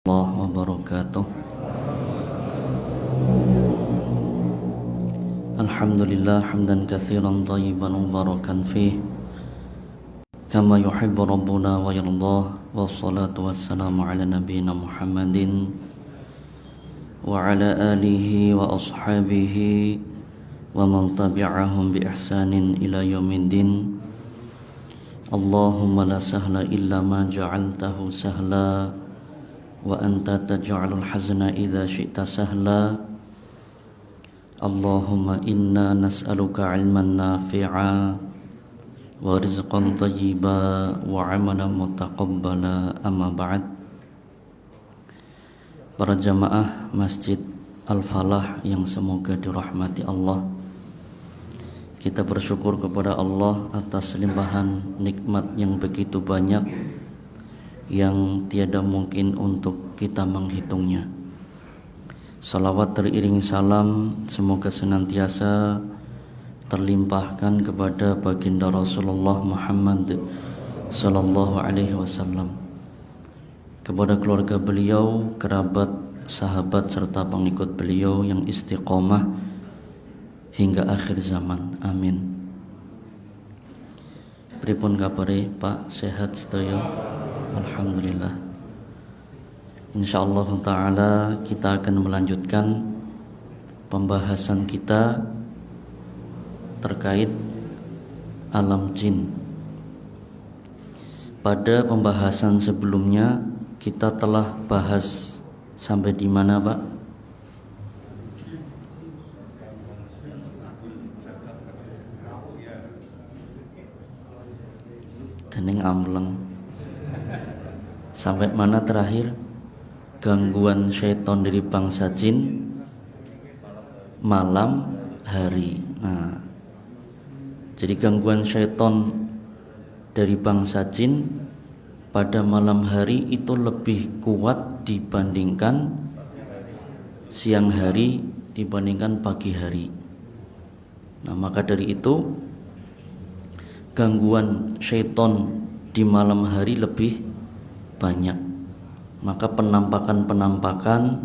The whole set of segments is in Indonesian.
الله وبركاته. الحمد لله حمدا كثيرا طيبا مباركا فيه كما يحب ربنا ويرضاه، والصلاة والسلام على نبينا محمد وعلى آله وأصحابه ومن تبعهم بإحسان إلى يوم الدين. اللهم لا سهل إلا ما جعلته سهلا وأنت تجعل الحزن إذا شئت سهلا. اللهم إنا نسألك علما نافعا ورزقا طيبا وعملا متقبلا. أما بعد. Para jamaah Masjid Al-Falah yang semoga dirahmati Allah, kita bersyukur kepada Allah atas limpahan nikmat yang begitu banyak yang tiada mungkin untuk kita menghitungnya. Salawat teriring salam semoga senantiasa terlimpahkan kepada baginda Rasulullah Muhammad sallallahu alaihi wasallam, kepada keluarga beliau, kerabat, sahabat serta pengikut beliau yang istiqomah hingga akhir zaman. Amin. Pripun kabare Pak, sehat sedaya? Alhamdulillah. Insyaallah ta'ala kita akan melanjutkan pembahasan kita terkait alam jin. Pada pembahasan sebelumnya kita telah bahas sampai di mana, Pak? Dening ambleng. Sampai mana terakhir? Gangguan syaitan dari bangsa jin malam hari. Nah, jadi gangguan syaitan dari bangsa jin pada malam hari itu lebih kuat dibandingkan siang hari, dibandingkan pagi hari. Nah, maka dari itu gangguan syaitan di malam hari lebih banyak. Maka penampakan-penampakan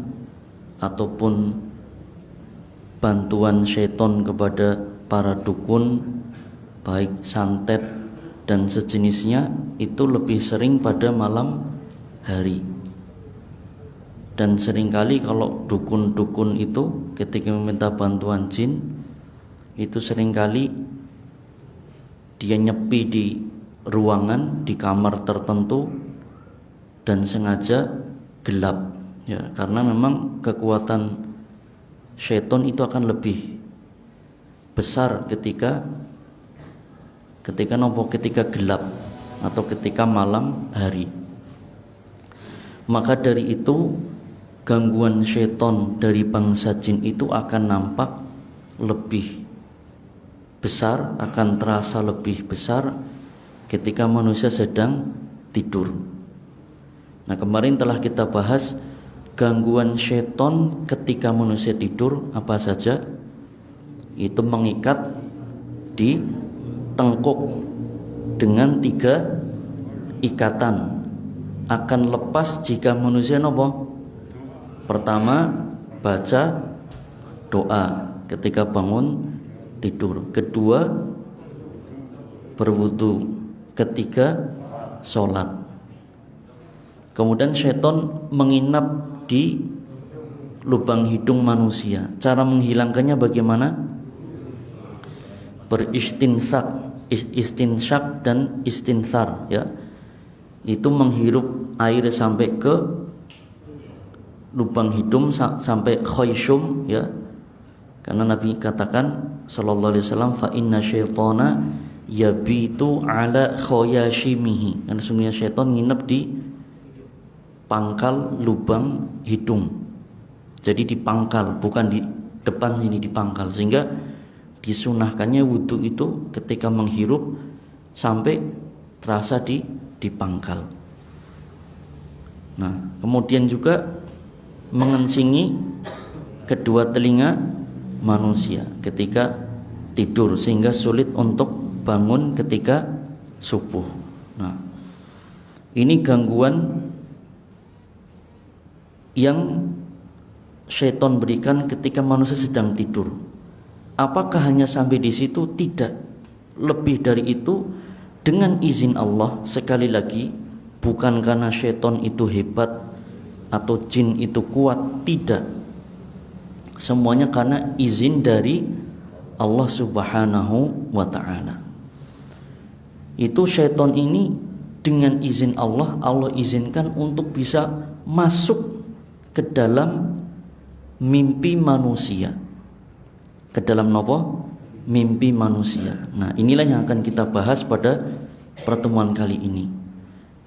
ataupun bantuan syaitan kepada para dukun, baik santet dan sejenisnya, itu lebih sering pada malam hari. Dan seringkali kalau dukun-dukun itu ketika meminta bantuan jin, itu seringkali dia nyepi di ruangan, di kamar tertentu dan sengaja gelap, ya, karena memang kekuatan syaitan itu akan lebih besar ketika gelap atau ketika malam hari. Maka dari itu gangguan syaitan dari bangsa jin itu akan nampak lebih besar, akan terasa lebih besar ketika manusia sedang tidur. Nah, kemarin telah kita bahas gangguan syaitan ketika manusia tidur apa saja. Itu mengikat di tengkuk dengan 3 ikatan. Akan lepas jika manusia nopo? Pertama, baca doa ketika bangun tidur. Kedua, berwudu. Ketiga, sholat. Kemudian syaitan menginap di lubang hidung manusia. Cara menghilangkannya bagaimana? Beristinsyak dan istinthar, ya. Itu menghirup air sampai ke lubang hidung sampai khayshum, ya. Karena Nabi katakan sallallahu alaihi wasallam, fa inna syaitana yabitu ala khayashimihi. Karena sesungguhnya syaitan nginep di pangkal lubang hidung. Jadi di pangkal, bukan di depan sini, di pangkal. Sehingga disunahkannya wudu itu ketika menghirup sampai terasa di pangkal. Nah, kemudian juga mengencingi kedua telinga manusia ketika tidur sehingga sulit untuk bangun ketika subuh. Nah, ini gangguan yang syaitan berikan ketika manusia sedang tidur. Apakah hanya sampai di situ? Tidak. Lebih dari itu, dengan izin Allah, sekali lagi, bukan karena syaitan itu hebat atau jin itu kuat, tidak. Semuanya karena izin dari Allah Subhanahu wa ta'ala. Itu syaitan ini dengan izin Allah, Allah izinkan untuk bisa masuk ke dalam mimpi manusia. Ke dalam apa? Mimpi manusia. Nah, inilah yang akan kita bahas pada pertemuan kali ini.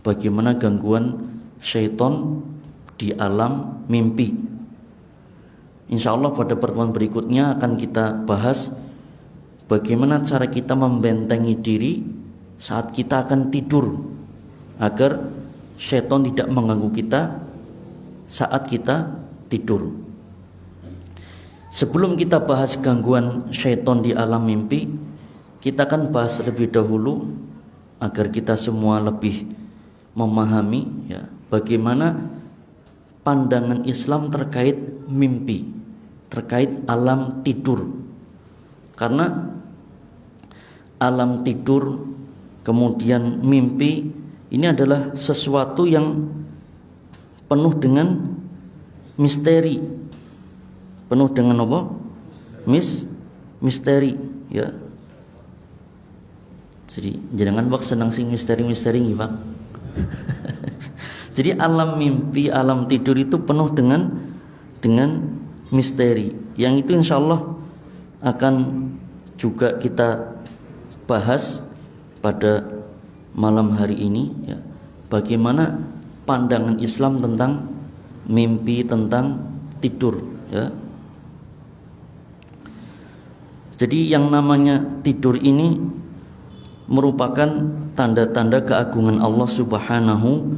Bagaimana gangguan syaitan di alam mimpi. Insya Allah pada pertemuan berikutnya akan kita bahas bagaimana cara kita membentengi diri saat kita akan tidur, agar syaitan tidak mengganggu kita saat kita tidur. Sebelum kita bahas gangguan syaitan di alam mimpi, kita akan bahas lebih dahulu agar kita semua lebih memahami ya, bagaimana pandangan Islam terkait mimpi, terkait alam tidur. Karena alam tidur kemudian mimpi ini adalah sesuatu yang penuh dengan misteri, penuh dengan apa? Misteri ya. Jadi jangan Pak senang sing misteri-misteri nggih Pak. Jadi alam mimpi, alam tidur itu penuh dengan misteri. Yang itu insya Allah akan juga kita bahas pada malam hari ini ya. Bagaimana pandangan Islam tentang mimpi, tentang tidur ya. Jadi yang namanya tidur ini merupakan tanda-tanda keagungan Allah Subhanahu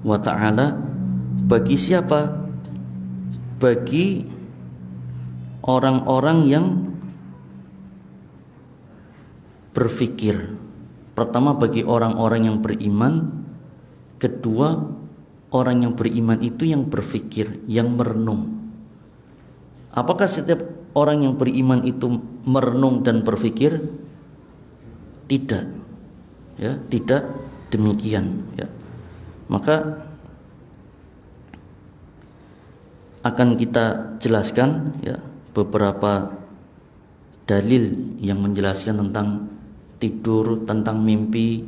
wa ta'ala bagi siapa? Bagi orang-orang yang berfikir. Pertama bagi orang-orang yang beriman, kedua orang yang beriman itu yang berfikir, yang merenung. Apakah setiap orang yang beriman itu merenung dan berfikir? Tidak. Ya, tidak demikian ya. Maka akan kita jelaskan ya beberapa dalil yang menjelaskan tentang tidur, tentang mimpi.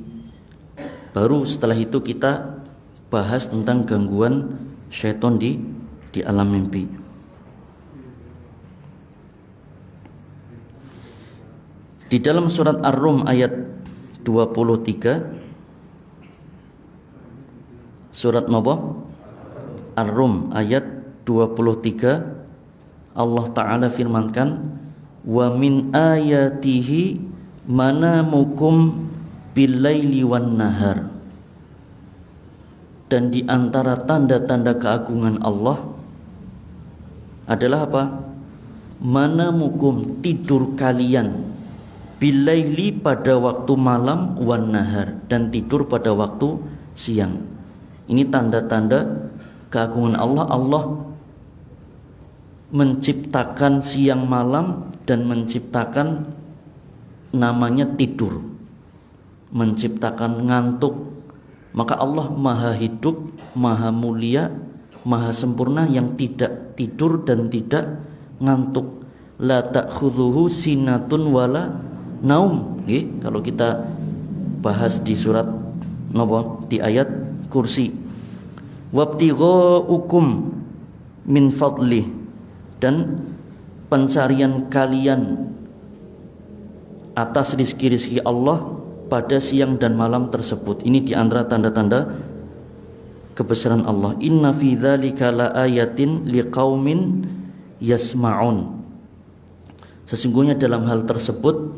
Baru setelah itu kita bahas tentang gangguan syaitan di alam mimpi. Di dalam surat Ar-Rum ayat 23, surat apa? Ar-Rum ayat 23, Allah Ta'ala firmankan, wa min ayatihi manamukum bil-laili wan nahar. Dan di antara tanda-tanda keagungan Allah adalah apa? Manamukum, tidur kalian, bil-laili pada waktu malam, wan nahar, dan tidur pada waktu siang. Ini tanda-tanda keagungan Allah. Allah menciptakan siang malam dan menciptakan namanya tidur, menciptakan ngantuk. Maka Allah maha hidup, maha mulia, maha sempurna yang tidak tidur dan tidak ngantuk. La ta'khudhuhu sinatun wala naum. Kalau kita bahas di surat di ayat kursi, wabtighaukum min fadlih, dan pencarian kalian atas rizki-rizki Allah pada siang dan malam tersebut. Ini di antara tanda-tanda kebesaran Allah. Inna fi dzalika laayatin liqaumin yasma'un. Sesungguhnya dalam hal tersebut,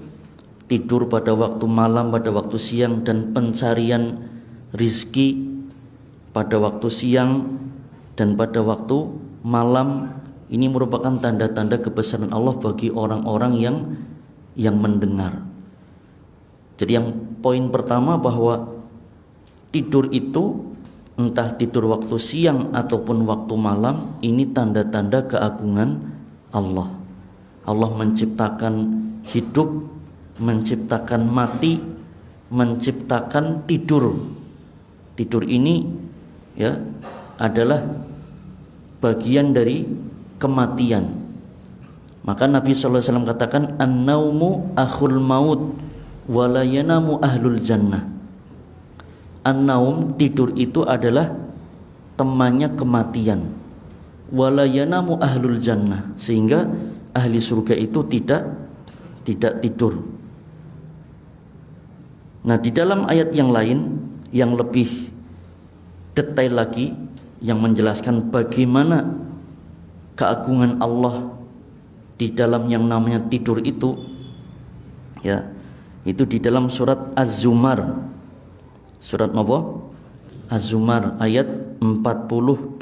tidur pada waktu malam, pada waktu siang, dan pencarian rizki pada waktu siang dan pada waktu malam, ini merupakan tanda-tanda kebesaran Allah bagi orang-orang yang mendengar. Jadi yang poin pertama bahwa tidur itu entah tidur waktu siang ataupun waktu malam, ini tanda-tanda keagungan Allah. Allah menciptakan hidup, menciptakan mati, menciptakan tidur. Tidur ini ya adalah bagian dari kematian. Maka Nabi SAW katakan, an-naumu akhul maut wa la yanamu ahlul jannah. An-naum, tidur itu adalah temannya kematian. Wa la yanamu ahlul jannah, sehingga ahli surga itu tidak tidur. Nah, di dalam ayat yang lain yang lebih detail lagi, yang menjelaskan bagaimana keagungan Allah di dalam yang namanya tidur itu, ya, itu di dalam surat Az-Zumar. Surat apa? Az-Zumar ayat 42.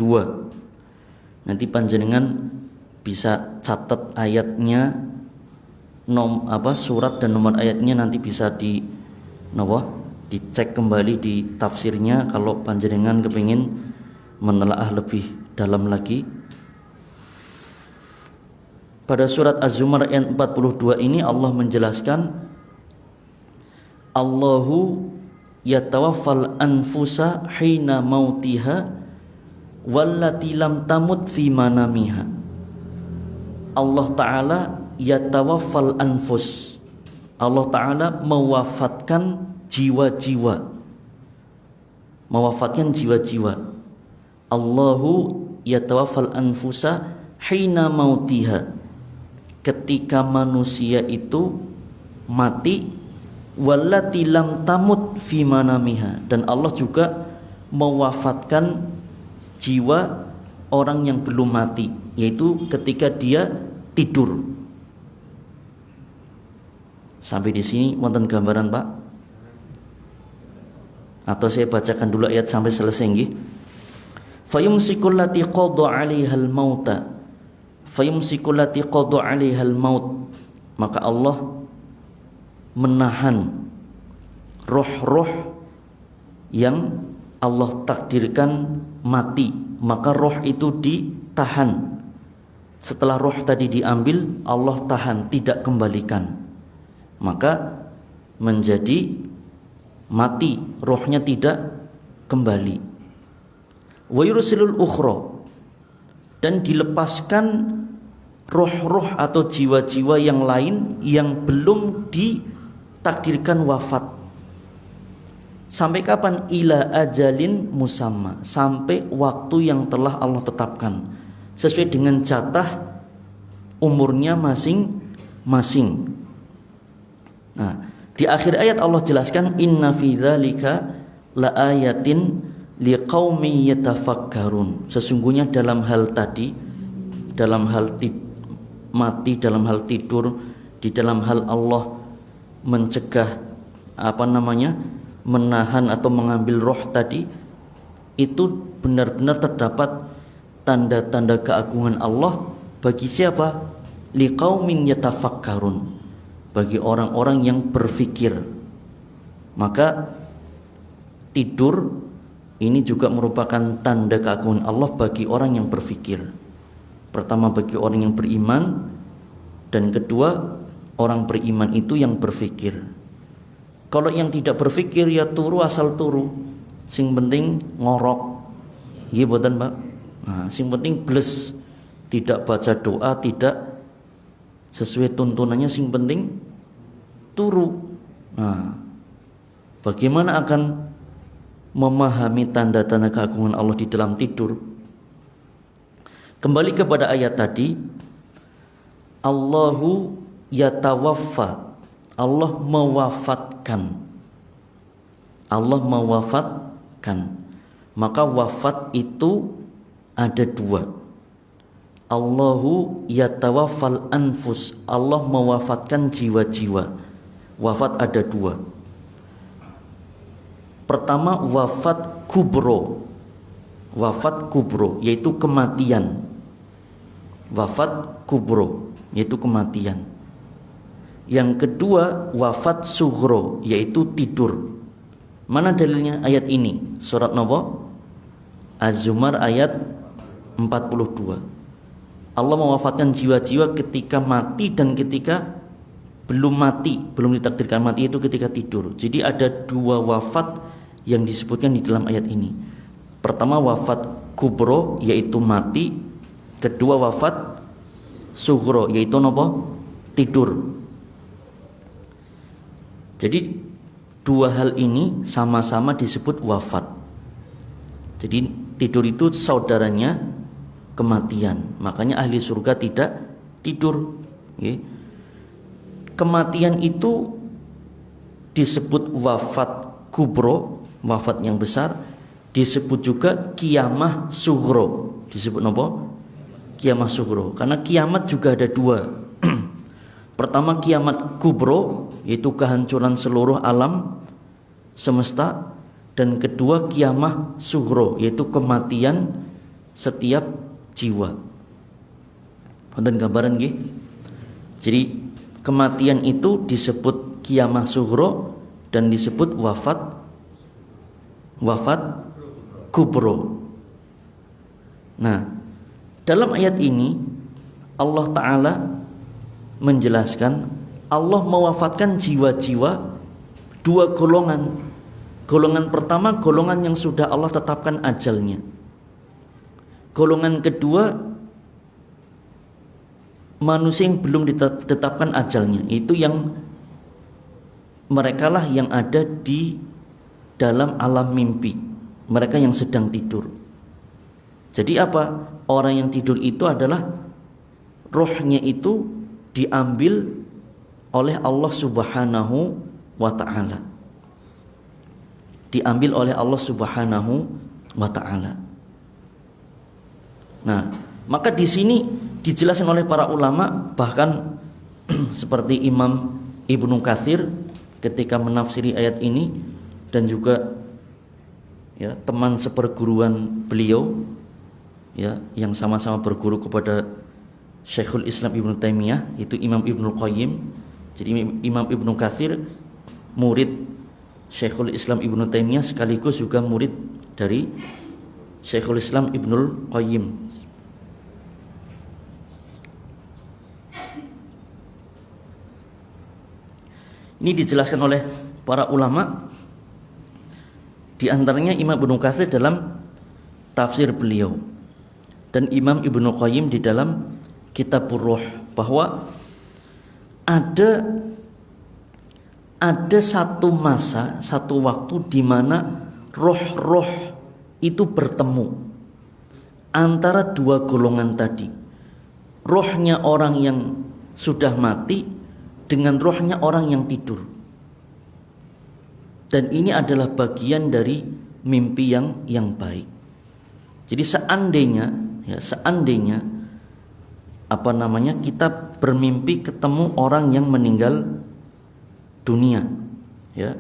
Nanti panjenengan bisa catat ayatnya, surat dan nomor ayatnya, nanti bisa dicek kembali di tafsirnya kalau panjenengan kepingin menelaah lebih dalam lagi. Pada surat Az-Zumar ayat 42 ini Allah menjelaskan, Allahu yatawaffal anfusa hina mautiha wallati lam tamut fi manamiha. Allah Ta'ala yatawaffal anfus, Allah Ta'ala mewafatkan jiwa-jiwa, Allahu yatawaffal anfusa hina mautiha, ketika manusia itu mati, wallati lam tamut fi manamiha, dan Allah juga mewafatkan jiwa orang yang belum mati, yaitu ketika dia tidur. Sampai di sini wonten gambaran, Pak? Atau saya bacakan dulu ayat sampai selesai nggih. Fayumsikul lati qada 'alaihal mauta, fayumsikul lati qada 'alaihal maut, maka Allah menahan roh-roh yang Allah takdirkan mati, maka roh itu ditahan. Setelah roh tadi diambil, Allah tahan, tidak kembalikan, maka menjadi mati, rohnya tidak kembali. Wa yursilul ukhra, dan dilepaskan roh-roh atau jiwa-jiwa yang lain yang belum ditakdirkan wafat. Sampai kapan? Ila ajalin musamma, sampai waktu yang telah Allah tetapkan sesuai dengan jatah umurnya masing-masing. Nah, di akhir ayat Allah jelaskan, inna fi dzalika laayatin liqaumin yatafakkarun. Sesungguhnya dalam hal tadi, dalam hal mati, dalam hal tidur, di dalam hal Allah mencegah menahan atau mengambil roh tadi, itu benar-benar terdapat tanda-tanda keagungan Allah bagi siapa? Liqaumin yatafakkarun, bagi orang-orang yang berfikir. Maka tidur ini juga merupakan tanda keagungan Allah bagi orang yang berfikir. Pertama bagi orang yang beriman, dan kedua orang beriman itu yang berfikir. Kalau yang tidak berfikir ya turu asal turu, sing penting ngorok, nggih mboten, Pak? Nah, sing penting bles, tidak baca doa, tidak sesuai tuntunannya, sing penting turu. Nah, bagaimana akan memahami tanda-tanda keagungan Allah di dalam tidur? Kembali kepada ayat tadi, Allahu yatawaffa, Allah mewafatkan. Allah mewafatkan. Maka wafat itu ada dua. Allahu yatawaffal anfus, Allah mewafatkan jiwa-jiwa. Wafat ada dua. Pertama wafat kubro, wafat kubro yaitu kematian. Wafat kubro yaitu kematian. Yang kedua wafat sughro yaitu tidur. Mana dalilnya ayat ini? Surat Naba? Az-Zumar ayat 42. Allah mewafatkan jiwa-jiwa ketika mati dan ketika belum mati, belum ditakdirkan mati, itu ketika tidur. Jadi ada dua wafat yang disebutkan di dalam ayat ini. Pertama wafat kubro, yaitu mati. Kedua wafat sugro, yaitu nopo? Tidur. Jadi dua hal ini sama-sama disebut wafat. Jadi tidur itu saudaranya kematian. Makanya ahli surga tidak tidur. Kematian itu disebut wafat kubro, wafat yang besar. Disebut juga kiamah sugro. Disebut apa? Kiamah sugro. Karena kiamat juga ada dua. Pertama kiamat kubro, yaitu kehancuran seluruh alam semesta. Dan kedua kiamah sugro, yaitu kematian setiap jiwa. Wonten gambaran nggih. Jadi kematian itu disebut kiamah sugro dan disebut wafat kubro. Nah, dalam ayat ini Allah Ta'ala menjelaskan Allah mewafatkan jiwa-jiwa dua golongan. Golongan pertama golongan yang sudah Allah tetapkan ajalnya. Golongan kedua manusia yang belum ditetapkan ajalnya. Itu yang merekalah yang ada di dalam alam mimpi. Mereka yang sedang tidur. Jadi apa? Orang yang tidur itu adalah rohnya itu diambil oleh Allah Subhanahu wa ta'ala. Diambil oleh Allah Subhanahu wa ta'ala. Nah, maka di sini dijelaskan oleh para ulama, bahkan seperti Imam Ibnu Katsir ketika menafsiri ayat ini, dan juga ya teman seperguruan beliau ya yang sama-sama berguru kepada Syekhul Islam Ibnu Taimiyah, itu Imam Ibnul Qayyim. Jadi Imam Ibnu Katsir murid Syekhul Islam Ibnu Taimiyah sekaligus juga murid dari Syekhul Islam Ibnul Qayyim. Ini dijelaskan oleh para ulama, di antaranya Imam Ibnu Katsir dalam tafsir beliau dan Imam Ibnu Qayyim di dalam Kitabur Ruh, bahwa ada satu masa, satu waktu di mana roh-roh itu bertemu antara dua golongan tadi. Rohnya orang yang sudah mati dengan rohnya orang yang tidur. Dan ini adalah bagian dari mimpi yang baik. Jadi seandainya kita bermimpi ketemu orang yang meninggal dunia, ya,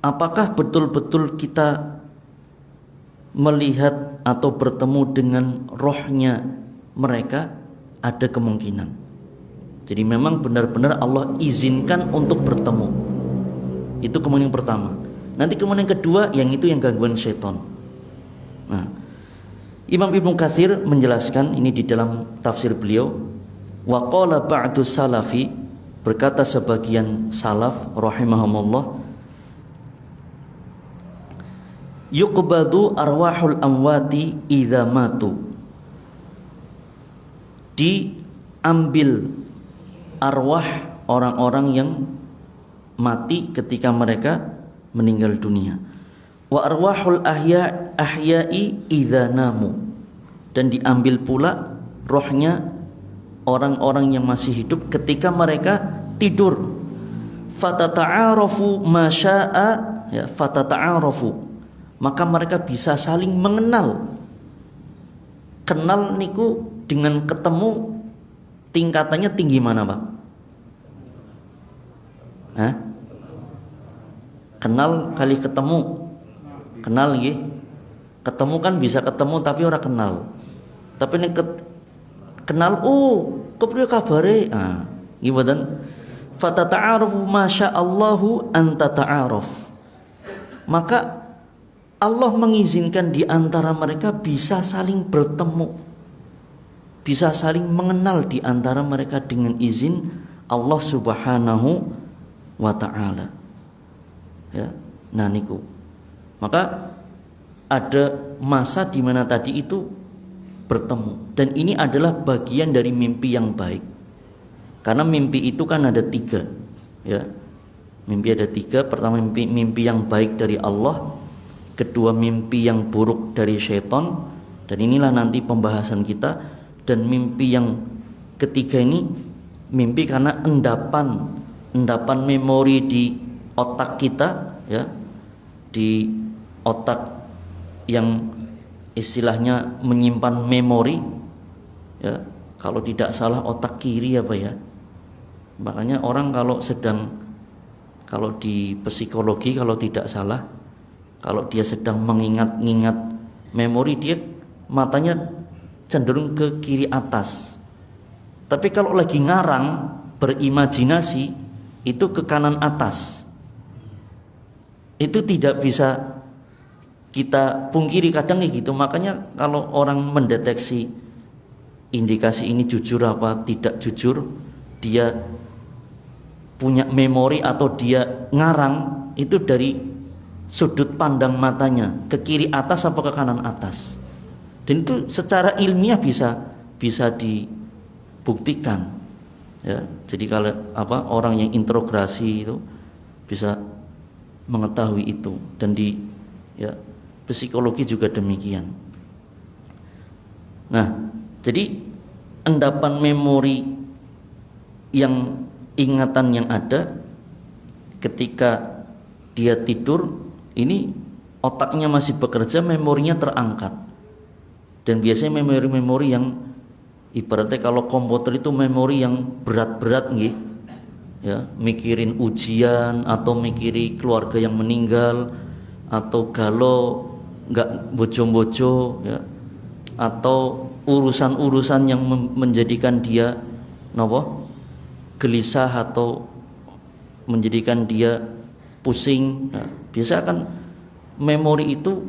apakah betul-betul kita melihat atau bertemu dengan rohnya mereka? Ada kemungkinan. Jadi memang benar-benar Allah izinkan untuk bertemu. Itu kemungkinan pertama. Nanti kemungkinan kedua, yang itu yang gangguan setan. Nah, Imam Ibnu Katsir menjelaskan ini di dalam tafsir beliau. Wa qala ba'du salafi, berkata sebagian salaf rahimahumullah, yuqbadu arwahul amwati idza matu, diambil arwah orang-orang yang mati ketika mereka meninggal dunia. Wa arwahul ahya'i idza namu, dan diambil pula rohnya orang-orang yang masih hidup ketika mereka tidur. Fatata'arafu ma syaa, ya, fatata'arafu, maka mereka bisa saling mengenal. Kenal niku dengan ketemu tingkatannya tinggi mana, Pak? Hah? Kenal kali ketemu. Kenal nggih. Ketemu kan bisa ketemu tapi ora kenal. Tapi nek kenal, kepriye kabare? Ah, nggih mboten. Fatata'arufu ma sya'allahu an tata'aruf. Maka Allah mengizinkan di antara mereka bisa saling bertemu, bisa saling mengenal di antara mereka dengan izin Allah Subhanahu wa ta'ala. Ya, nah niku. Maka ada masa di mana tadi itu bertemu, dan ini adalah bagian dari mimpi yang baik. Karena mimpi itu kan ada 3, ya. Mimpi ada 3. Pertama mimpi yang baik dari Allah, kedua mimpi yang buruk dari syaitan, dan inilah nanti pembahasan kita. Dan mimpi yang ketiga ini mimpi karena endapan memori di otak kita, ya, di otak yang istilahnya menyimpan memori, ya, kalau tidak salah otak kiri apa ya. Makanya orang kalau di psikologi kalau tidak salah, kalau dia sedang mengingat memori, dia matanya cenderung ke kiri atas. Tapi kalau lagi ngarang, berimajinasi, itu ke kanan atas. Itu tidak bisa kita pungkiri, kadang kayak gitu. Makanya kalau orang mendeteksi indikasi ini jujur apa tidak jujur, dia punya memori atau dia ngarang, itu dari sudut pandang matanya, ke kiri atas apa ke kanan atas. Dan itu secara ilmiah bisa dibuktikan, ya. Jadi kalau orang yang intrograsi itu bisa mengetahui itu, dan psikologi juga demikian. Nah, jadi endapan memori yang ingatan yang ada ketika dia tidur, ini otaknya masih bekerja, memorinya terangkat. Dan biasanya memori-memori yang ibaratnya kalau komputer itu memori yang berat-berat nggih. Ya, mikirin ujian atau mikiri keluarga yang meninggal, atau galau nggak bojo-bojo, ya, atau urusan-urusan yang menjadikan dia gelisah atau menjadikan dia pusing. Nah, biasa akan memori itu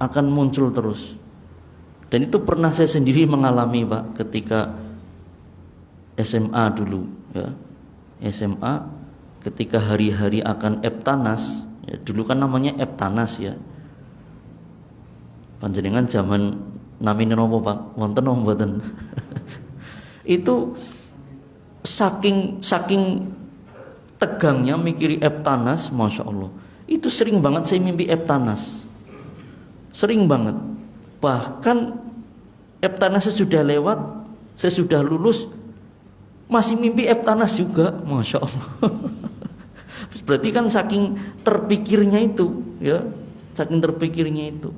akan muncul terus. Dan itu pernah saya sendiri mengalami, Pak, ketika SMA dulu, ya. SMA ketika hari-hari akan Eptanas, ya, dulu kan namanya Eptanas, ya. Panjenengan zaman namine napa, Pak? Wonten napa mboten? Itu saking tegangnya mikiri Eptanas, Masya Allah. Itu sering banget saya mimpi Eptanas. Sering banget. Bahkan Eptanas sudah lewat, saya sudah lulus, masih mimpi Eptanas juga, Masya Allah. Berarti kan saking terpikirnya itu, ya, saking terpikirnya itu.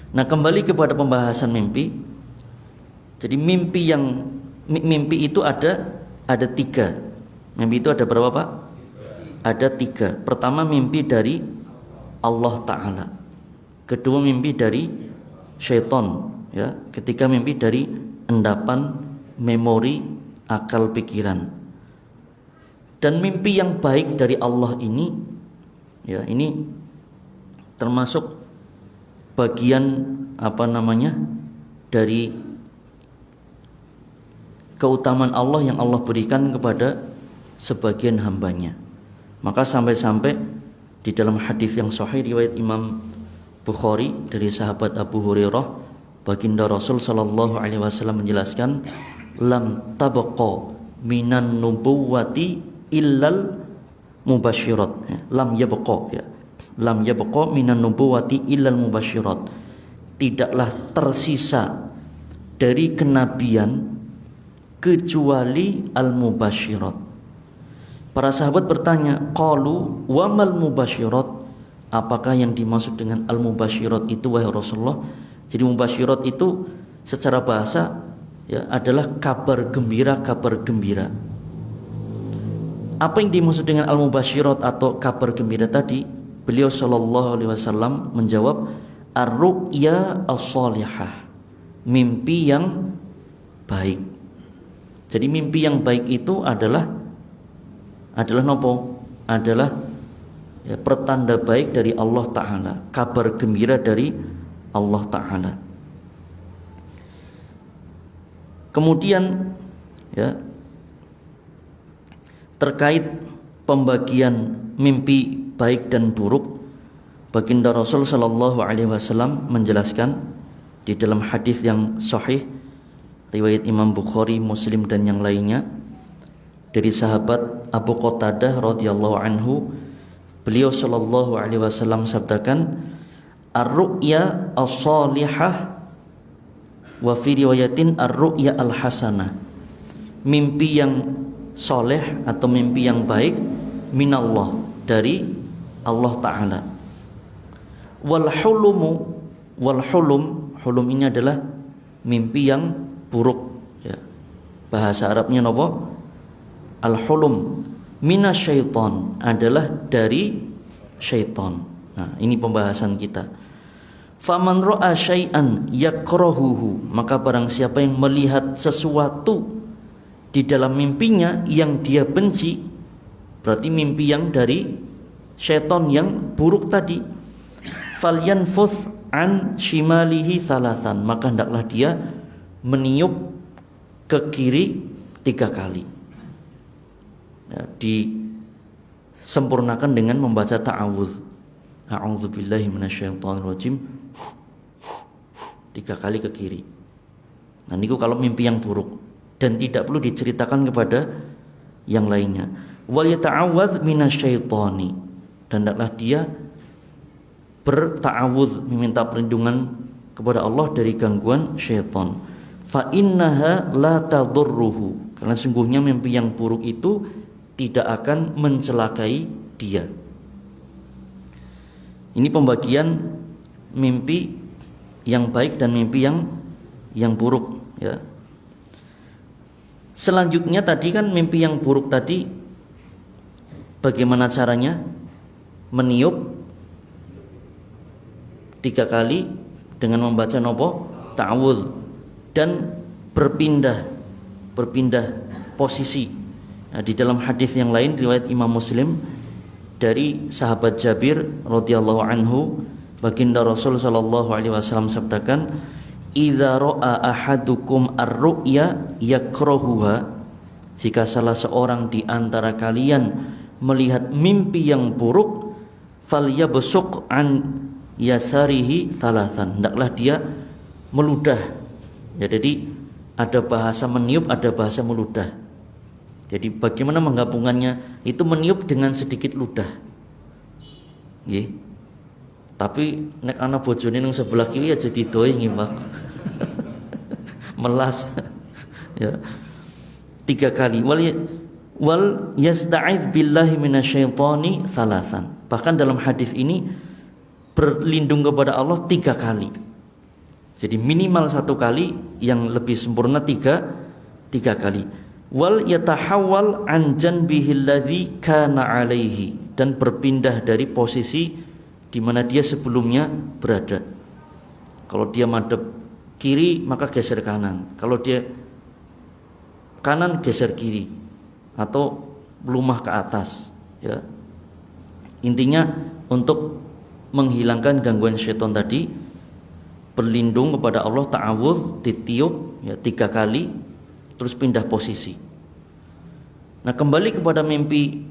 Nah, kembali kepada pembahasan mimpi. Jadi mimpi itu ada 3. Mimpi itu ada berapa, Pak? Ada 3. Pertama mimpi dari Allah Ta'ala. Kedua mimpi dari syaitan, ya. Ketiga mimpi dari endapan memori akal pikiran. Dan mimpi yang baik dari Allah ini, ya, ini termasuk bagian dari keutamaan Allah yang Allah berikan kepada sebagian hambanya. Maka sampai-sampai di dalam hadis yang sahih riwayat Imam Bukhari dari sahabat Abu Hurairah, baginda Rasul sallallahu alaihi wasallam menjelaskan, lam tabqa minan nubuwati illal mubasyirat. Lam yabqa minan nubuwati illal mubasyirat. Tidaklah tersisa dari kenabian kecuali al-mubasyirat. Para sahabat bertanya, qalu wa mal mubasyirat? Apakah yang dimaksud dengan al-mubasyirat itu, wahai Rasulullah? Jadi mubasyirat itu secara bahasa, ya, adalah kabar gembira. Apa yang dimaksud dengan al-mubasyirat atau kabar gembira tadi? Beliau sallallahu alaihi wasallam menjawab, ar-ru'ya as-salihah, mimpi yang baik. Jadi mimpi yang baik itu adalah nopo? Adalah ya, pertanda baik dari Allah Ta'ala, kabar gembira dari Allah Ta'ala. Kemudian ya, terkait pembagian mimpi baik dan buruk, baginda Rasul sallallahu alaihi wasallam menjelaskan di dalam hadis yang sahih riwayat Imam Bukhari, Muslim dan yang lainnya dari sahabat Abu Qatadah radhiyallahu anhu, beliau sallallahu alaihi wasallam sabdakan, ar-ru'ya as-salihah wa fi riwayatin ar-ru'ya al-hasanah, mimpi yang soleh atau mimpi yang baik minallah, dari Allah Ta'ala. Wal hulum ini adalah mimpi yang buruk ya. Bahasa Arabnya apa? Al hulum minasyaiton, adalah dari syaitan. Nah, ini pembahasan kita. Faman ra'a syai'an yakrahuhu, maka barang siapa yang melihat sesuatu di dalam mimpinya yang dia benci, berarti mimpi yang dari syaitan yang buruk tadi, falyanfuth an shimalihi thalathan, maka hendaklah dia meniup ke kiri 3 kali ya, disempurnakan dengan membaca ta'awudz, a'udzubillahi minasyaitonirrajim, 3 kali ke kiri. Nah niku kalau mimpi yang buruk dan tidak perlu diceritakan kepada yang lainnya. Wal yata'awwadz minasyaitani, dan hendaklah dia berta'awudz, meminta perlindungan kepada Allah dari gangguan syaitan. Fa innaha la tadurruhu, karena sungguhnya mimpi yang buruk itu tidak akan mencelakai dia. Ini pembagian mimpi yang baik dan mimpi yang buruk ya. Selanjutnya tadi kan mimpi yang buruk tadi, bagaimana caranya? Meniup 3 kali dengan membaca nopo ta'awudz dan berpindah posisi. Nah, di dalam hadis yang lain riwayat Imam Muslim dari sahabat Jabir radhiyallahu anhu, baginda Rasul sallallahu alaihi wasallam sabdakan, idza ra'a ahadukum ar-ru'ya yakrahuha, jika salah seorang di antara kalian melihat mimpi yang buruk, falyabsuq an yasarihi thalathan, hendaklah dia meludah ya. Jadi ada bahasa meniup, ada bahasa meludah. Jadi bagaimana menggabungannya? Itu meniup dengan sedikit ludah nggih. Tapi nek ana bojone nang sebelah kiri aja didoe ngimbang. Melas ya. 3 kali. Wal yasta'idz billahi minasyaitani thalathan. Bahkan dalam hadis ini berlindung kepada Allah 3 kali. Jadi minimal 1 kali, yang lebih sempurna 3 kali. Wal yatahawwal an janbihi alladhi kana alaihi, dan berpindah dari posisi di mana dia sebelumnya berada. Kalau dia madhep kiri maka geser kanan, kalau dia kanan geser kiri, atau melumah ke atas ya. Intinya untuk menghilangkan gangguan syaitan tadi, berlindung kepada Allah, ta'awudz, ditiup ya 3 kali, terus pindah posisi. Nah kembali kepada mimpi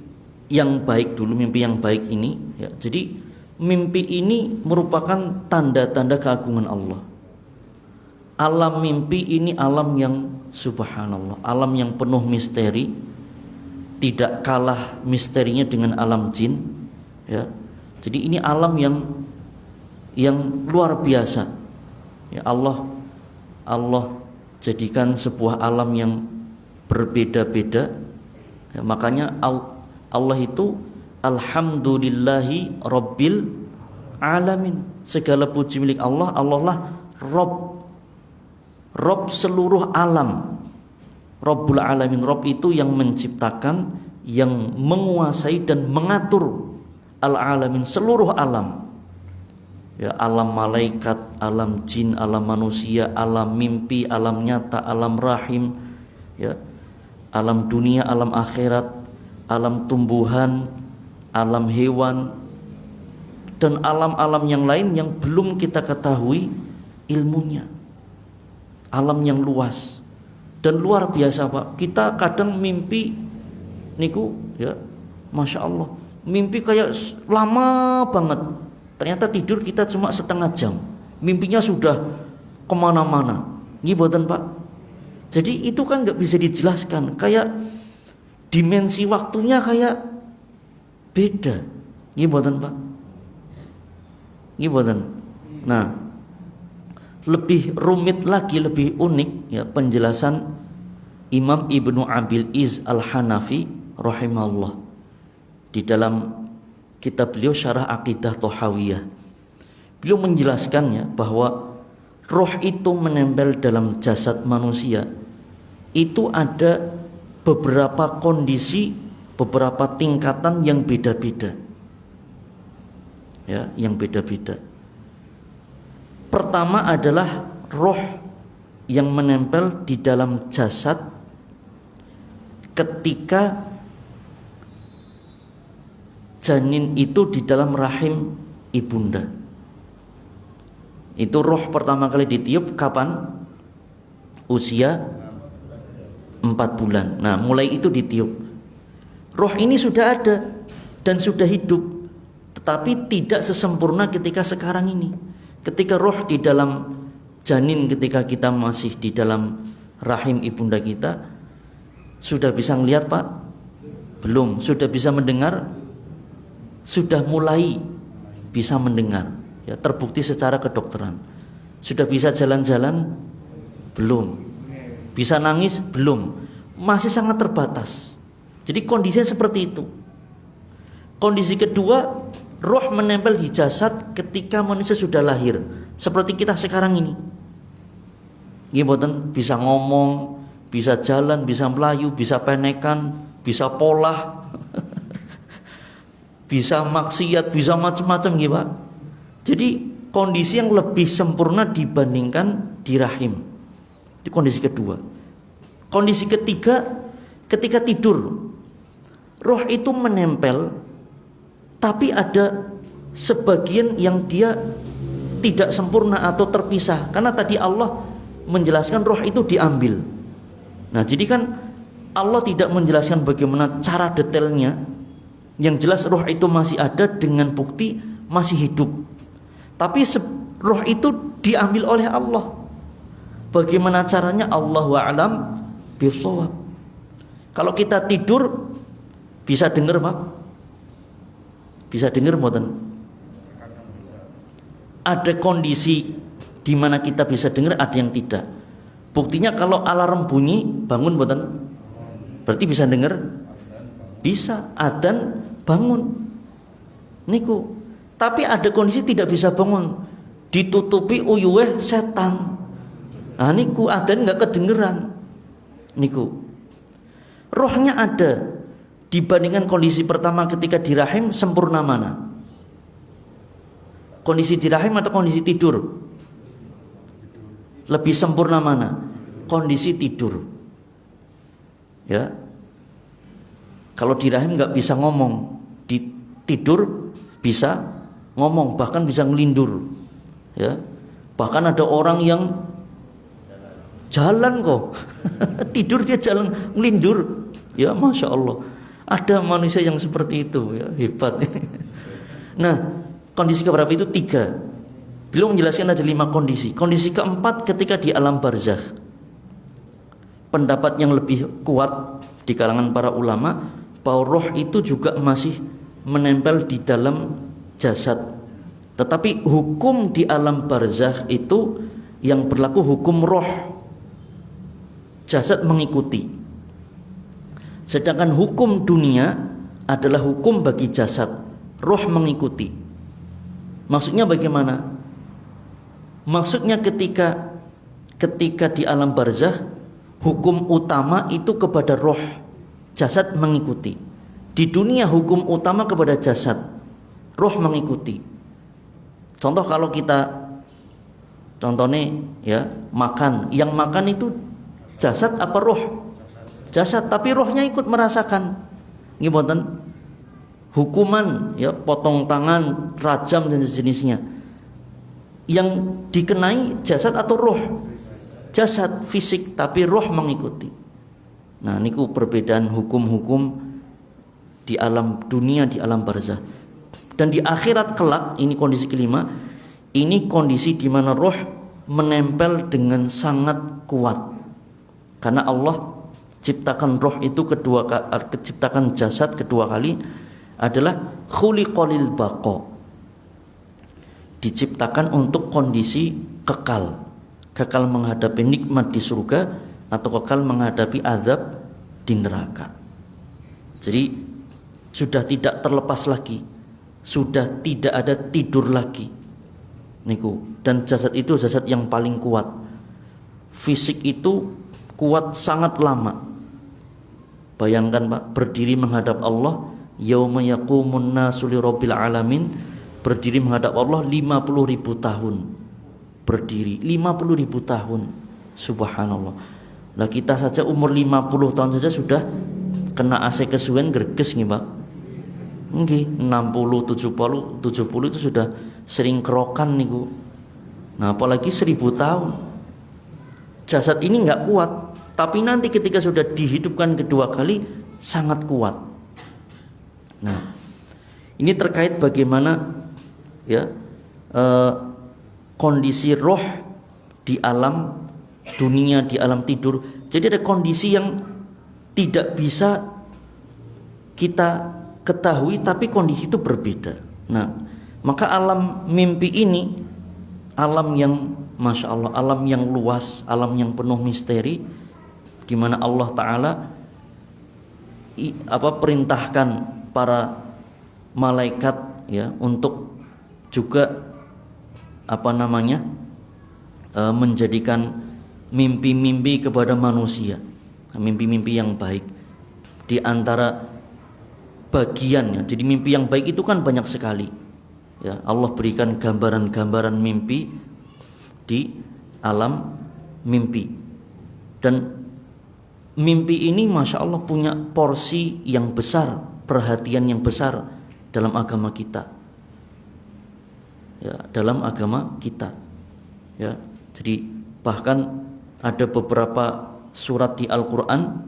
yang baik dulu, mimpi yang baik ini ya. Jadi mimpi ini merupakan tanda-tanda keagungan Allah. Alam mimpi ini alam yang subhanallah, alam yang penuh misteri, tidak kalah misterinya dengan alam jin ya. Jadi ini alam yang luar biasa ya. Allah jadikan sebuah alam yang berbeda-beda ya. Makanya Allah itu alhamdulillahi rabbil alamin, segala puji milik Allah. Allah lah Rob seluruh alam, Rabbul alamin. Rob itu yang menciptakan, yang menguasai dan mengatur al-alamin, seluruh alam ya. Alam malaikat, alam jin, alam manusia, alam mimpi, alam nyata, alam rahim ya. Alam dunia, alam akhirat, alam tumbuhan, alam hewan dan alam-alam yang lain yang belum kita ketahui ilmunya. Alam yang luas dan luar biasa, Pak. Kita kadang mimpi niku ya, Masya Allah, mimpi kayak lama banget. Ternyata tidur kita cuma setengah jam, mimpinya sudah kemana-mana. Ngiboten, Pak. Jadi itu kan nggak bisa dijelaskan, kayak dimensi waktunya kayak beda. Ngiboten, Pak. Ngiboten. Nah, lebih rumit lagi, lebih unik ya penjelasan Imam Ibnu Abil Iz Al-Hanafi rahimahullah di dalam kitab beliau Syarah Aqidah Thahawiyah. Beliau menjelaskannya bahwa roh itu menempel dalam jasad manusia itu ada beberapa kondisi, beberapa tingkatan yang beda-beda. Ya, yang beda-beda. Pertama adalah roh yang menempel di dalam jasad ketika janin itu di dalam rahim ibunda. Itu roh pertama kali ditiup kapan? Usia 4 bulan. Nah, mulai itu ditiup. Roh ini sudah ada dan sudah hidup, tetapi tidak sesempurna ketika sekarang ini. Ketika roh di dalam janin, ketika kita masih di dalam rahim ibunda kita, sudah bisa melihat, Pak? Belum. Sudah bisa mendengar? Sudah mulai bisa mendengar. Ya, terbukti secara kedokteran. Sudah bisa jalan-jalan? Belum. Bisa nangis? Belum. Masih sangat terbatas. Jadi kondisinya seperti itu. Kondisi kedua, roh menempel di jasad ketika manusia sudah lahir, seperti kita sekarang ini. Nggih, bisa ngomong, bisa jalan, bisa melayu, bisa penekan, bisa polah, bisa maksiat, bisa macam-macam, nggih, Pak. Jadi kondisi yang lebih sempurna dibandingkan di rahim. Itu kondisi kedua. Kondisi ketiga, ketika tidur, roh itu menempel, tapi ada sebagian yang dia tidak sempurna atau terpisah. Karena tadi Allah menjelaskan roh itu diambil. Nah, jadi kan Allah tidak menjelaskan bagaimana cara detailnya. Yang jelas roh itu masih ada dengan bukti masih hidup. Tapi roh itu diambil oleh Allah. Bagaimana caranya? Allahu a'lam bishawab. Kalau kita tidur bisa dengar, Pak? Bisa dengar mboten? Ada kondisi di mana kita bisa dengar, ada yang tidak. Buktinya kalau alarm bunyi, bangun mboten? Berarti bisa dengar? Bisa. Adzan, bangun. Niku. Tapi ada kondisi tidak bisa bangun, ditutupi uyuhe setan. Nah, niku adzan enggak kedengeran. Niku. Rohnya ada. Dibandingkan kondisi pertama ketika di rahim, sempurna mana? Kondisi di rahim atau kondisi tidur? Lebih sempurna mana? Kondisi tidur. Ya. Kalau di rahim nggak bisa ngomong, di tidur bisa ngomong, bahkan bisa ngelindur. Ya. Bahkan ada orang yang jalan kok, tidur dia jalan ngelindur. Ya, Masya Allah. Ada manusia yang seperti itu, ya, hebat. Nah, kondisi keberapa itu? 3. Beliau menjelaskan ada 5 kondisi. Kondisi keempat ketika di alam barzakh. Pendapat yang lebih kuat di kalangan para ulama bahwa roh itu juga masih menempel di dalam jasad. Tetapi hukum di alam barzakh itu yang berlaku hukum roh. Jasad mengikuti. Sedangkan hukum dunia adalah hukum bagi jasad, roh mengikuti. Maksudnya bagaimana? Maksudnya ketika di alam barzakh, hukum utama itu kepada roh, jasad mengikuti. Di dunia hukum utama kepada jasad, roh mengikuti. Contoh kalau kita, contohnya ya, makan, yang makan itu jasad apa roh? Jasad, tapi rohnya ikut merasakan. Nggih mboten? hukuman ya, potong tangan, rajam dan sejenisnya. Yang dikenai jasad atau roh? Jasad fisik, tapi roh mengikuti. Nah, niku perbedaan hukum-hukum di alam dunia, di alam barzah. Dan di akhirat kelak, ini kondisi kelima, ini kondisi di mana roh menempel dengan sangat kuat. Karena Allah ciptakan roh itu ciptakan jasad kedua kali adalah khuliqalil baqa. Diciptakan untuk kondisi kekal. Kekal menghadapi nikmat di surga atau kekal menghadapi azab di neraka. Jadi sudah tidak terlepas lagi, sudah tidak ada tidur lagi. Niku. Dan jasad itu jasad yang paling kuat. Fisik itu kuat sangat lama. Bayangkan Pak, berdiri menghadap Allah, yauma yaqumun nasu lirabbil alamin, berdiri menghadap Allah 50.000 tahun. Berdiri 50.000 tahun. Subhanallah. Lah kita saja umur 50 tahun saja sudah kena AC kesuwen greges nih Pak. Nggih, 60, 70 itu sudah sering kerokan niku. Nah, apalagi 1000 tahun. Jasad ini enggak kuat, tapi nanti ketika sudah dihidupkan kedua kali sangat kuat. Nah, ini terkait bagaimana ya kondisi roh di alam dunia, di alam tidur. Jadi ada kondisi yang tidak bisa kita ketahui, tapi kondisi itu berbeda. Nah, maka alam mimpi ini alam yang Masya Allah, alam yang luas, alam yang penuh misteri, gimana Allah Ta'ala perintahkan para malaikat ya untuk juga menjadikan mimpi-mimpi kepada manusia, mimpi-mimpi yang baik. Di antara bagiannya, jadi mimpi yang baik itu kan banyak sekali ya, Allah berikan gambaran-gambaran mimpi di alam mimpi. Dan mimpi ini Masya Allah punya porsi yang besar, perhatian yang besar dalam agama kita ya, dalam agama kita ya. Jadi bahkan ada beberapa surat di Al-Quran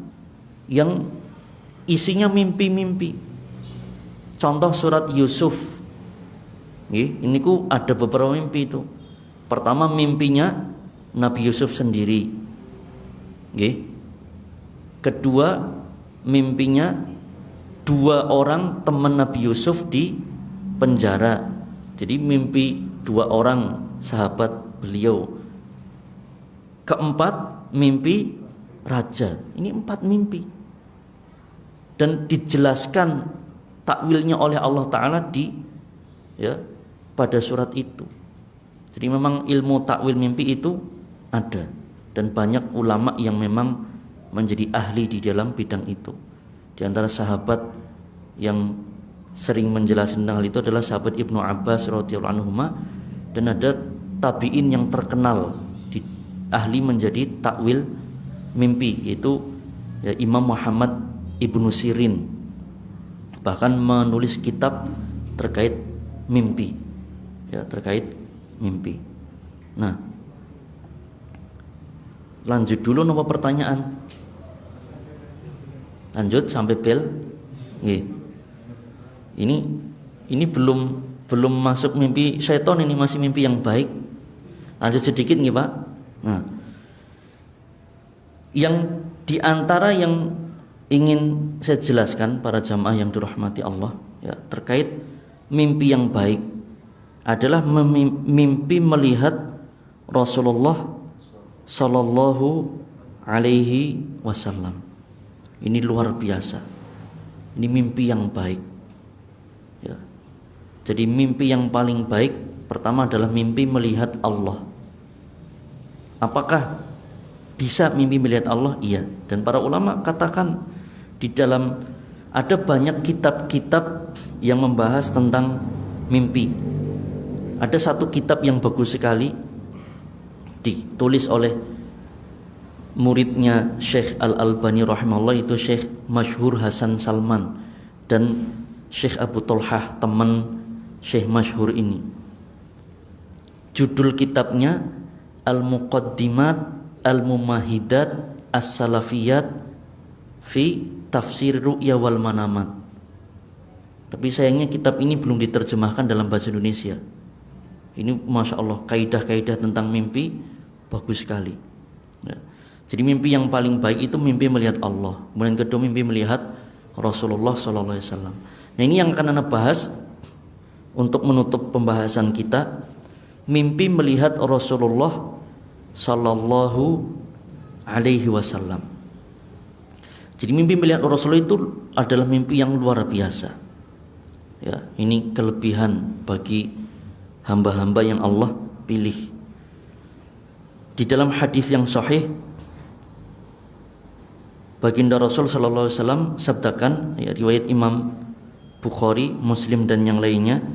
yang isinya mimpi-mimpi. Contoh surat Yusuf, ini ada beberapa mimpi itu. Pertama mimpinya Nabi Yusuf sendiri. Kedua mimpinya 2 orang teman Nabi Yusuf di penjara. Jadi mimpi 2 orang sahabat beliau. Keempat mimpi raja. Ini 4 mimpi. Dan dijelaskan takwilnya oleh Allah Ta'ala pada surat itu. Jadi memang ilmu takwil mimpi itu ada, dan banyak ulama yang memang menjadi ahli di dalam bidang itu. Di antara sahabat yang sering menjelaskan tentang hal itu adalah sahabat Ibnu Abbas radhiyallahu anhuma, dan ada tabi'in yang terkenal ahli menjadi takwil mimpi, yaitu ya, Imam Muhammad Ibnu Sirin, bahkan menulis kitab terkait mimpi ya, terkait mimpi. Nah, lanjut dulu nomor pertanyaan. Lanjut sampai bel. Ini belum masuk mimpi syaitan, ini masih mimpi yang baik. Lanjut sedikit nih Pak. Nah, yang diantara yang ingin saya jelaskan para jamaah yang dirahmati Allah ya, terkait mimpi yang baik adalah mimpi melihat Rasulullah Sallallahu Alaihi Wasallam. Ini luar biasa. Ini mimpi yang baik ya. Jadi mimpi yang paling baik pertama adalah mimpi melihat Allah. Apakah bisa mimpi melihat Allah? Iya. Dan para ulama katakan di dalam ada banyak kitab-kitab yang membahas tentang mimpi. Ada satu kitab yang bagus sekali ditulis oleh muridnya Syekh Al-Albani rahimahullah, itu Syekh Masyhur Hasan Salman, dan Syekh Abu Tolhah, teman Syekh masyhur ini. Judul kitabnya Al-Muqaddimat Al-Mumahidat As-Salafiyat fi Tafsir Ru'ya wal Manamat. Tapi sayangnya kitab ini belum diterjemahkan dalam bahasa Indonesia. Ini Masya Allah, kaidah-kaidah tentang mimpi bagus sekali ya. Jadi mimpi yang paling baik itu mimpi melihat Allah. Kemudian kedua mimpi melihat Rasulullah SAW. Nah ini yang akan Anda bahas untuk menutup pembahasan kita. Mimpi melihat Rasulullah Sallallahu Alaihi Wasallam. Jadi mimpi melihat Rasulullah itu adalah mimpi yang luar biasa. Ya, ini kelebihan bagi hamba-hamba yang Allah pilih. Di dalam hadis yang sahih, baginda Rasul Sallallahu Alaihi Wasallam sabdakan, ya, riwayat Imam Bukhari, Muslim dan yang lainnya,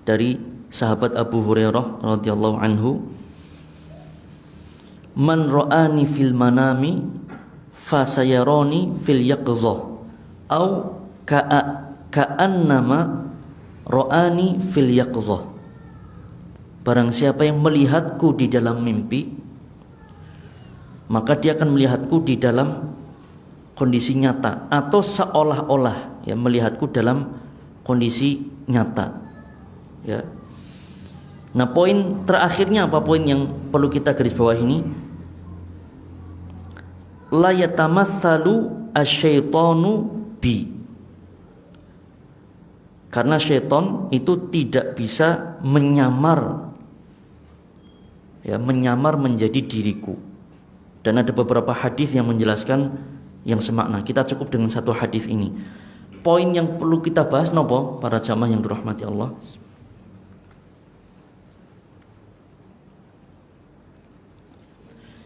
dari sahabat Abu Hurairah radhiyallahu anhu, man ra'ani fil manami fasayarani fil yaqzah au ka'annama ra'ani fil yaqzah. Barang siapa yang melihatku di dalam mimpi, maka dia akan melihatku di dalam kondisi nyata, atau seolah-olah ya melihatku dalam kondisi nyata ya. Nah poin terakhirnya apa, poin yang perlu kita garis bawah ini, la yatamatsalu asyaitanu bi, karena syaitan itu tidak bisa menyamar ya, menyamar menjadi diriku. Dan ada beberapa hadis yang menjelaskan yang semakna. Kita cukup dengan satu hadis ini. Poin yang perlu kita bahas nopo para jamaah yang dirahmati Allah.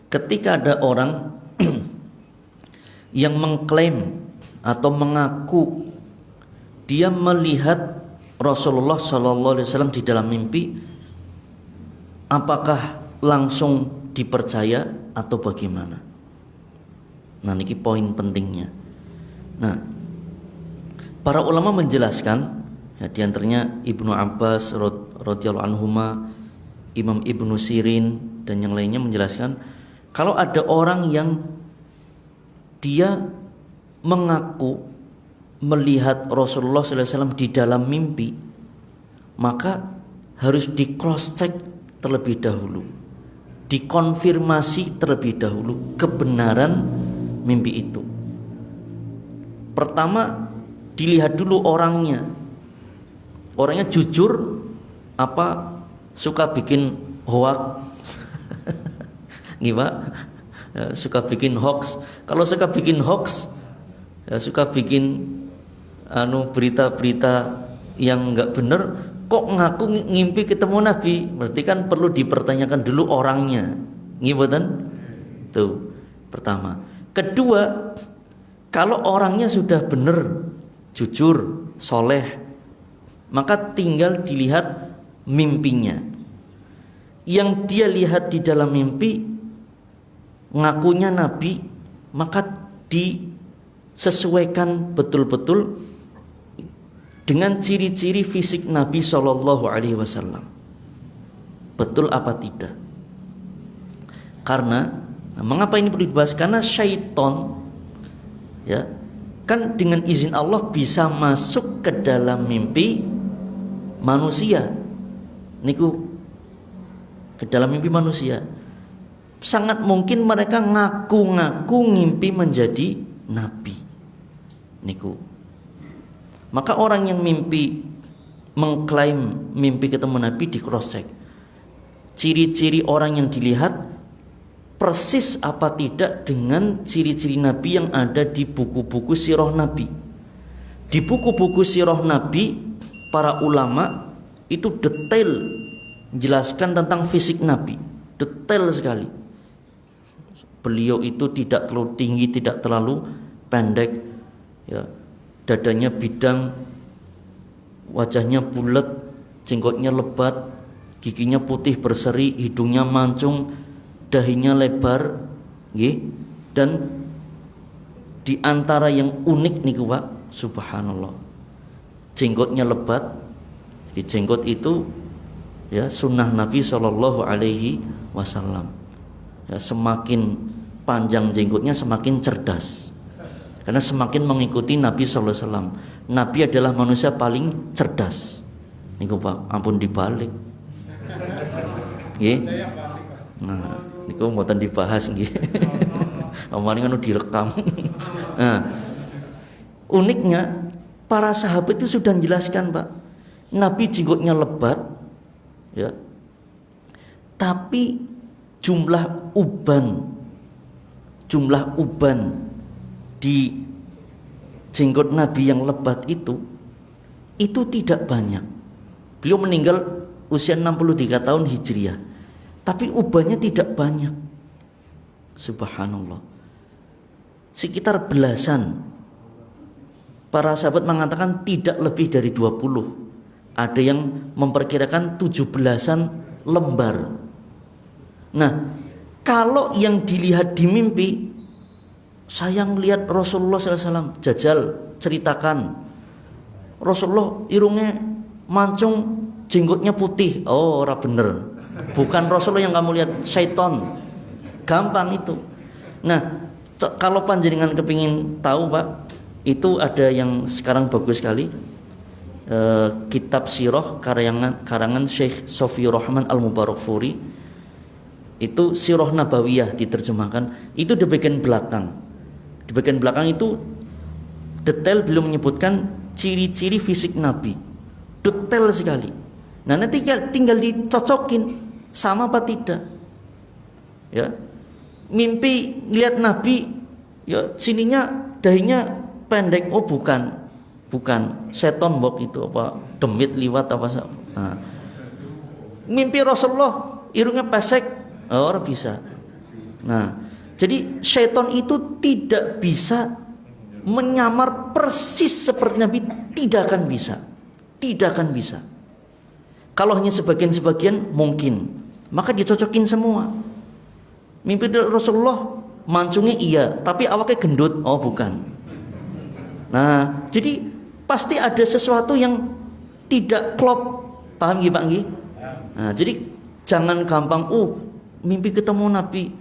Ketika ada orang yang mengklaim atau mengaku dia melihat Rasulullah SAW di dalam mimpi, apakah langsung dipercaya atau bagaimana? Nah, ini poin pentingnya. Nah, para ulama menjelaskan, ya, diantaranya Ibnu Abbas radhiyallahu anhuma, Imam Ibnu Sirin dan yang lainnya menjelaskan, kalau ada orang yang dia mengaku melihat Rasulullah SAW di dalam mimpi, maka harus di cross check terlebih dahulu, dikonfirmasi terlebih dahulu kebenaran mimpi itu. Pertama, dilihat dulu orangnya jujur apa suka bikin hoax. Gimana? Ya, suka bikin hoax. Kalau suka bikin hoax, ya, suka bikin berita-berita yang enggak benar, kok ngaku ngimpi ketemu Nabi, berarti kan perlu dipertanyakan dulu orangnya. Ngibutan? Tuh, pertama. Kedua, kalau orangnya sudah benar, jujur, soleh, maka tinggal dilihat mimpinya. Yang dia lihat di dalam mimpi ngakunya Nabi, maka disesuaikan betul-betul dengan ciri-ciri fisik Nabi Shallallahu Alaihi Wasallam. Betul apa tidak? Karena mengapa ini perlu dibahas? Karena syaitan, ya, kan dengan izin Allah bisa masuk ke dalam mimpi manusia. Niku ke dalam mimpi manusia. Sangat mungkin mereka ngaku-ngaku ngimpi menjadi nabi. Niku. Maka orang yang mimpi mengklaim mimpi ketemu nabi di cross check. Ciri-ciri orang yang dilihat persis apa tidak dengan ciri-ciri nabi yang ada di buku-buku sirah nabi. Di buku-buku sirah nabi, para ulama itu detail menjelaskan tentang fisik nabi, detail sekali. Beliau itu tidak terlalu tinggi, tidak terlalu pendek, ya. Dadanya bidang, wajahnya bulat, jenggotnya lebat, giginya putih berseri, hidungnya mancung, dahinya lebar, dan di antara yang unik nih Pak, subhanallah. Jenggotnya lebat. Di jenggot itu ya sunnah Nabi Shallallahu Alaihi Wasallam. Ya, semakin panjang jenggotnya semakin cerdas. Karena semakin mengikuti Nabi Shallallahu Alaihi Wasallam. Nabi adalah manusia paling cerdas. Niku Pak, ampun dibalik. Nggih. Nah, niku mboten dibahas nggih. Omane ngono direkam. Nah, uniknya para sahabat itu sudah menjelaskan, Pak. Nabi jenggotnya lebat, ya. Tapi jumlah uban di jenggot Nabi yang lebat itu tidak banyak. Beliau meninggal usia 63 tahun Hijriah. Tapi ubannya tidak banyak. Subhanallah. Sekitar belasan. Para sahabat mengatakan tidak lebih dari 20. Ada yang memperkirakan 17-an lembar. Nah, kalau yang dilihat di mimpi, saya melihat Rasulullah SAW. Jajal ceritakan, Rasulullah irungnya mancung, jenggotnya putih. Oh, ora bener. Bukan Rasulullah yang kamu lihat, syaiton. Gampang itu. Nah, kalau panjenengan kepingin tahu, Pak, itu ada yang sekarang bagus sekali. Kitab sirah karangan Syekh Sofiur Rahman Al-Mubarakfuri. Itu sirah nabawiyah diterjemahkan. Itu di bagian belakang. Di bagian belakang itu detail beliau menyebutkan ciri-ciri fisik Nabi. Detail sekali. Nah, nanti tinggal dicocokin sama apa tidak. Ya. Mimpi lihat Nabi, ya sininya dahinya pendek. Oh, bukan seton bok itu apa demit liwat apa. Nah, mimpi Rasulullah irungnya pesek, orang bisa. Nah, jadi seton itu tidak bisa menyamar persis seperti Nabi, tidak akan bisa. Kalau hanya sebagian-sebagian mungkin, maka dicocokin semua. Mimpi Rasulullah mancungnya iya, tapi awaknya gendut, oh bukan. Nah, jadi pasti ada sesuatu yang tidak klop. Paham nggih Pak nggih? Nah, jadi jangan gampang mimpi ketemu Nabi.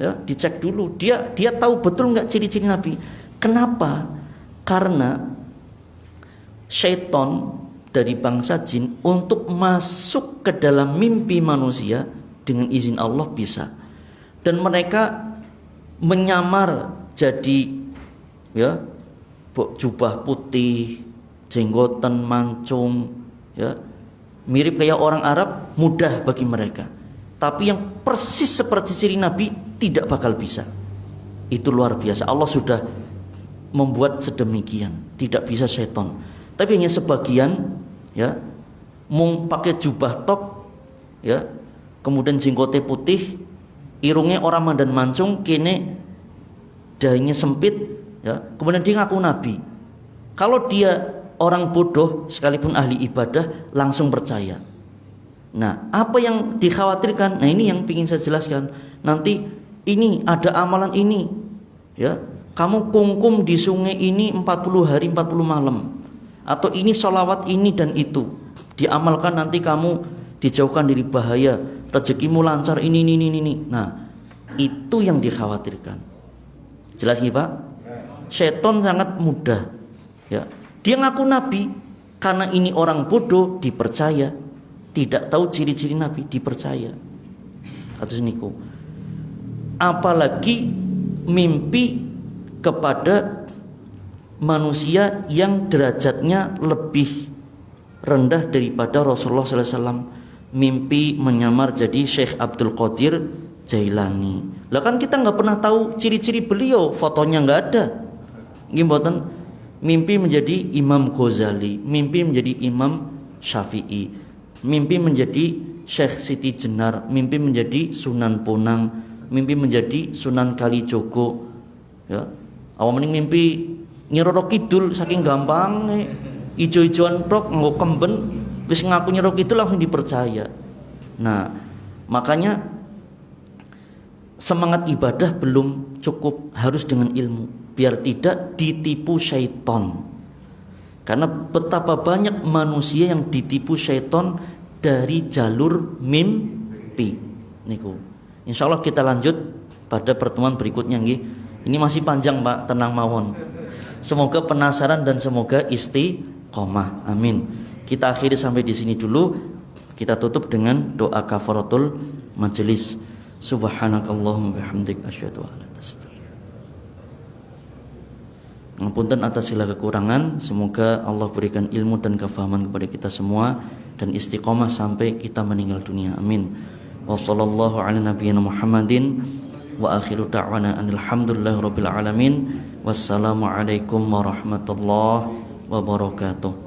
Ya, dicek dulu. Dia tahu betul enggak ciri-ciri Nabi. Kenapa? Karena syaitan dari bangsa jin untuk masuk ke dalam mimpi manusia dengan izin Allah bisa. Dan mereka menyamar jadi ya jubah putih, jenggotan mancung, ya mirip kayak orang Arab, mudah bagi mereka. Tapi yang persis seperti ciri Nabi tidak bakal bisa. Itu luar biasa. Allah sudah membuat sedemikian. Tidak bisa setan. Tapi hanya sebagian, ya, mung pakai jubah tok, ya, kemudian jenggotnya putih, irungnya orang mandan mancung, kene dahinya sempit, ya, kemudian dia ngaku Nabi. Kalau dia orang bodoh sekalipun ahli ibadah langsung percaya. Nah, apa yang dikhawatirkan? Nah, ini yang ingin saya jelaskan. Nanti ini ada amalan ini, ya. Kamu kungkum di sungai ini 40 hari 40 malam. Atau ini sholawat ini dan itu. Diamalkan nanti kamu dijauhkan dari bahaya, rezekimu lancar ini. Nah, itu yang dikhawatirkan. Jelas nih Pak? Setan sangat mudah, ya. Dia ngaku Nabi karena ini orang bodoh dipercaya, tidak tahu ciri-ciri Nabi dipercaya. Atus niku. Apalagi mimpi kepada manusia yang derajatnya lebih rendah daripada Rasulullah SAW. Mimpi menyamar jadi Syekh Abdul Qadir Jailani. Lah kan kita nggak pernah tahu ciri-ciri beliau, fotonya nggak ada. Gimana? Mimpi menjadi Imam Ghazali, mimpi menjadi Imam Syafi'i, mimpi menjadi Syekh Siti Jenar, mimpi menjadi Sunan Bonang, mimpi menjadi Sunan Kalijogo. Ya, awak mending mimpi Nyiroro Kidul saking gampang, ijo-ijoan tok nggo kemben wis ngaku Nyiroro Kidul langsung dipercaya. Nah, makanya semangat ibadah belum cukup, harus dengan ilmu biar tidak ditipu syaitan. Karena betapa banyak manusia yang ditipu syaitan dari jalur mimpi. Niku. Insya Allah kita lanjut pada pertemuan berikutnya nggih. Ini masih panjang Pak, tenang mawon. Semoga penasaran dan semoga istiqomah. Amin. Kita akhiri sampai di sini dulu. Kita tutup dengan doa kafaratul majelis. Subhanakallahumma bihamdik asyhadu an la ilaha illa anta. Ngapunten atas segala kekurangan. Semoga Allah berikan ilmu dan kefahaman kepada kita semua dan istiqomah sampai kita meninggal dunia. Amin. Wa sallallahu ala nabiyyina Muhammadin wa akhiru da'wana alhamdulillahi rabbil alamin. Wassalamualaikum warahmatullahi wabarakatuh.